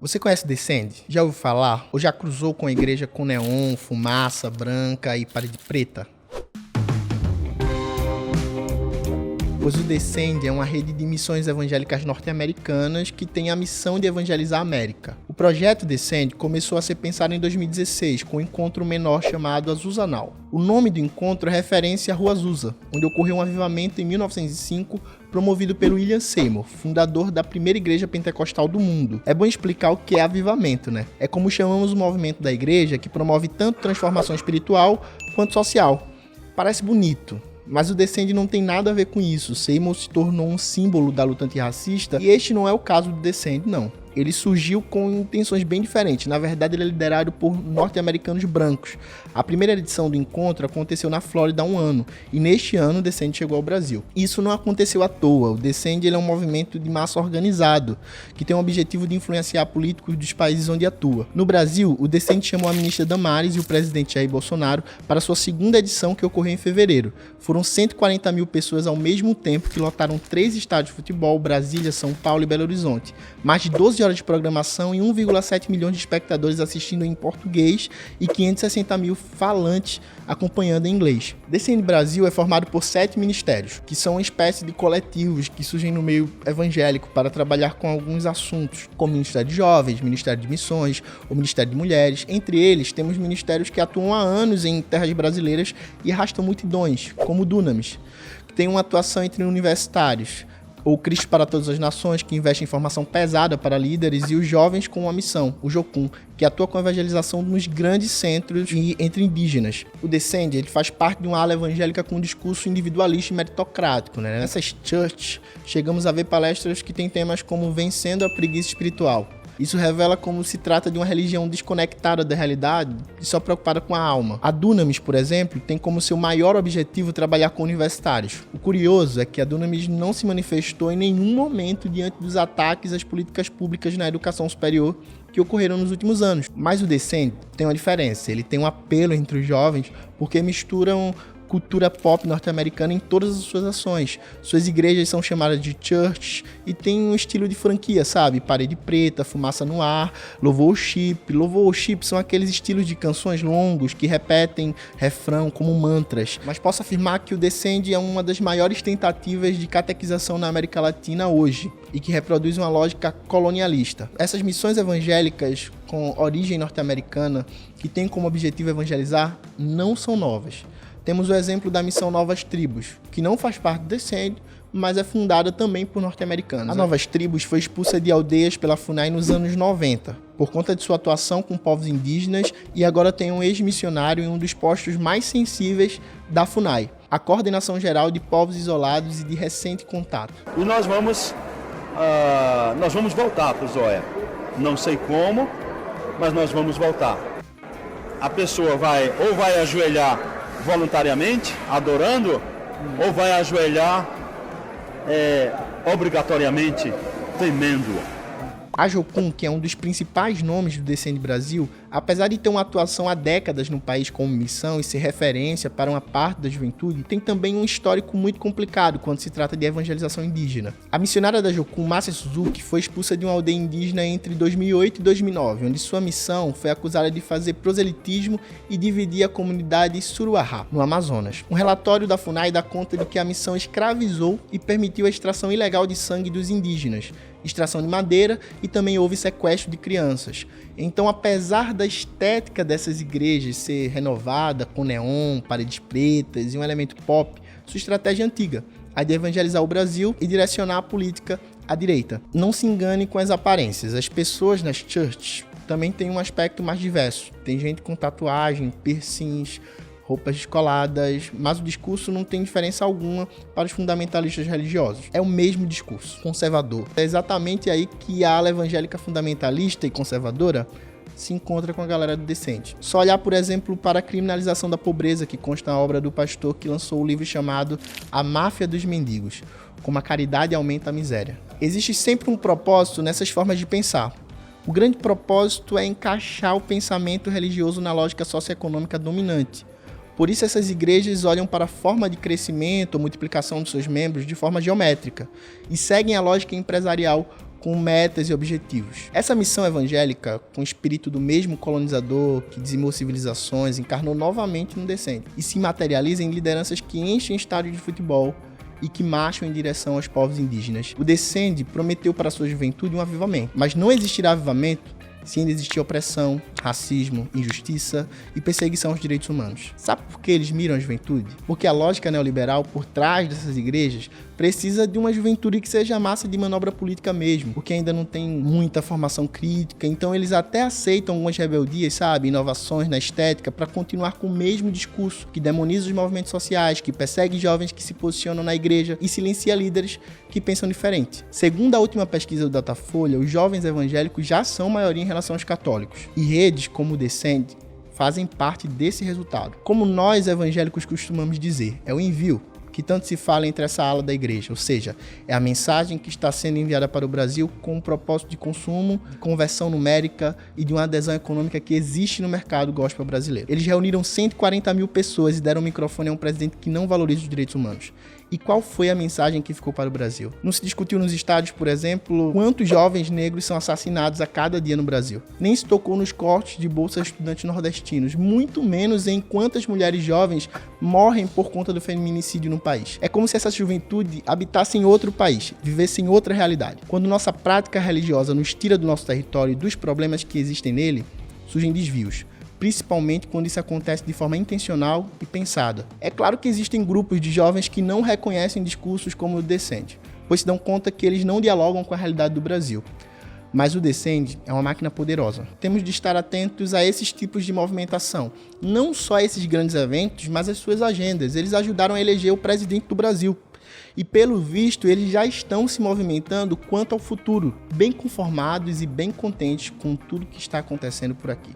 Você conhece Descende? Já ouviu falar? Ou já cruzou com a igreja com neon, fumaça branca e parede preta? Pois o Descende é uma rede de missões evangélicas norte-americanas que tem a missão de evangelizar a América. O projeto Descende começou a ser pensado em 2016, com um encontro menor chamado Azuzanal. O nome do encontro é referência à Rua Azusa, onde ocorreu um avivamento em 1905, promovido pelo William Seymour, fundador da primeira igreja pentecostal do mundo. É bom explicar o que é avivamento, né? É como chamamos o movimento da igreja, que promove tanto transformação espiritual quanto social. Parece bonito, mas o Descende não tem nada a ver com isso. Seymour se tornou um símbolo da luta antirracista e este não é o caso do Descende, não. Ele surgiu com intenções bem diferentes. Na verdade, ele é liderado por norte-americanos brancos. A primeira edição do encontro aconteceu na Flórida há um ano, e neste ano o Descende chegou ao Brasil. Isso não aconteceu à toa. O Descende é um movimento de massa organizado, que tem o objetivo de influenciar políticos dos países onde atua. No Brasil, o Descende chamou a ministra Damares e o presidente Jair Bolsonaro para sua segunda edição, que ocorreu em fevereiro. Foram 140 mil pessoas ao mesmo tempo que lotaram 3 estádios de futebol: Brasília, São Paulo e Belo Horizonte. Mais de 12 horas de programação e 1,7 milhões de espectadores assistindo em português e 560 mil falantes acompanhando em inglês. Descende Brasil é formado por 7 ministérios, que são uma espécie de coletivos que surgem no meio evangélico para trabalhar com alguns assuntos, como o Ministério de Jovens, Ministério de Missões, o Ministério de Mulheres. Entre eles, temos ministérios que atuam há anos em terras brasileiras e arrastam multidões, como o Dunamis, que tem uma atuação entre universitários, ou Cristo para Todas as Nações, que investe em formação pesada para líderes, e os Jovens com uma missão, o Jocum, que atua com a evangelização nos grandes centros e entre indígenas. O Descende, ele faz parte de uma ala evangélica com um discurso individualista e meritocrático, né? Nessas churches, chegamos a ver palestras que têm temas como vencendo a preguiça espiritual. Isso revela como se trata de uma religião desconectada da realidade e só preocupada com a alma. A Dunamis, por exemplo, tem como seu maior objetivo trabalhar com universitários. O curioso é que a Dunamis não se manifestou em nenhum momento diante dos ataques às políticas públicas na educação superior que ocorreram nos últimos anos. Mas o Descende tem uma diferença. Ele tem um apelo entre os jovens porque misturam cultura pop norte-americana em todas as suas ações. Suas igrejas são chamadas de church e tem um estilo de franquia, sabe? Parede preta, fumaça no ar, louvor worship. Louvor worship são aqueles estilos de canções longos que repetem refrão como mantras. Mas posso afirmar que o Descende é uma das maiores tentativas de catequização na América Latina hoje e que reproduz uma lógica colonialista. Essas missões evangélicas com origem norte-americana que têm como objetivo evangelizar não são novas. Temos o exemplo da missão Novas Tribos, que não faz parte do Descende, mas é fundada também por norte-americanos. A Novas Tribos foi expulsa de aldeias pela FUNAI nos anos 90, por conta de sua atuação com povos indígenas, e agora tem um ex-missionário em um dos postos mais sensíveis da FUNAI, a Coordenação Geral de Povos Isolados e de Recente Contato. E nós vamos voltar para o Zóia. Não sei como, mas nós vamos voltar. A pessoa vai ajoelhar voluntariamente, adorando, ou vai ajoelhar obrigatoriamente, temendo. A Jocum, que é um dos principais nomes do Descende Brasil, apesar de ter uma atuação há décadas no país como missão e ser referência para uma parte da juventude, tem também um histórico muito complicado quando se trata de evangelização indígena. A missionária da Jocum, Márcia Suzuki, foi expulsa de uma aldeia indígena entre 2008 e 2009, onde sua missão foi acusada de fazer proselitismo e dividir a comunidade Suruahá, no Amazonas. Um relatório da FUNAI dá conta de que a missão escravizou e permitiu a extração ilegal de sangue dos indígenas, extração de madeira e também houve sequestro de crianças. Então, apesar da estética dessas igrejas ser renovada, com neon, paredes pretas e um elemento pop, sua estratégia é antiga, a de evangelizar o Brasil e direcionar a política à direita. Não se engane com as aparências, as pessoas nas churches também têm um aspecto mais diverso. Tem gente com tatuagem, piercings, roupas descoladas, mas o discurso não tem diferença alguma para os fundamentalistas religiosos. É o mesmo discurso, conservador. É exatamente aí que a ala evangélica fundamentalista e conservadora se encontra com a galera do Descende. Só olhar, por exemplo, para a criminalização da pobreza, que consta na obra do pastor que lançou o livro chamado A Máfia dos Mendigos, como a caridade aumenta a miséria. Existe sempre um propósito nessas formas de pensar. O grande propósito é encaixar o pensamento religioso na lógica socioeconômica dominante. Por isso essas igrejas olham para a forma de crescimento ou multiplicação dos seus membros de forma geométrica e seguem a lógica empresarial com metas e objetivos. Essa missão evangélica, com o espírito do mesmo colonizador que dizimou civilizações, encarnou novamente no Descende e se materializa em lideranças que enchem estádios de futebol e que marcham em direção aos povos indígenas. O Descende prometeu para sua juventude um avivamento, mas não existirá avivamento se ainda existir opressão, racismo, injustiça e perseguição aos direitos humanos. Sabe por que eles miram a juventude? Porque a lógica neoliberal por trás dessas igrejas precisa de uma juventude que seja massa de manobra política mesmo, porque ainda não tem muita formação crítica, então eles até aceitam algumas rebeldias, sabe, inovações na estética para continuar com o mesmo discurso que demoniza os movimentos sociais, que persegue jovens que se posicionam na igreja e silencia líderes que pensam diferente. Segundo a última pesquisa do Datafolha, os jovens evangélicos já são maioria em relação aos católicos, e redes como o Descende fazem parte desse resultado. Como nós evangélicos costumamos dizer, é o envio que tanto se fala entre essa ala da igreja, ou seja, é a mensagem que está sendo enviada para o Brasil com o propósito de consumo, de conversão numérica e de uma adesão econômica que existe no mercado gospel brasileiro. Eles reuniram 140 mil pessoas e deram um microfone a um presidente que não valoriza os direitos humanos. E qual foi a mensagem que ficou para o Brasil? Não se discutiu nos estádios, por exemplo, quantos jovens negros são assassinados a cada dia no Brasil. Nem se tocou nos cortes de bolsa a estudantes nordestinos, muito menos em quantas mulheres jovens morrem por conta do feminicídio no país. É como se essa juventude habitasse em outro país, vivesse em outra realidade. Quando nossa prática religiosa nos tira do nosso território e dos problemas que existem nele, surgem desvios. Principalmente quando isso acontece de forma intencional e pensada. É claro que existem grupos de jovens que não reconhecem discursos como o Descende, pois se dão conta que eles não dialogam com a realidade do Brasil. Mas o Descende é uma máquina poderosa. Temos de estar atentos a esses tipos de movimentação. Não só a esses grandes eventos, mas as suas agendas. Eles ajudaram a eleger o presidente do Brasil. E pelo visto, eles já estão se movimentando quanto ao futuro, bem conformados e bem contentes com tudo que está acontecendo por aqui.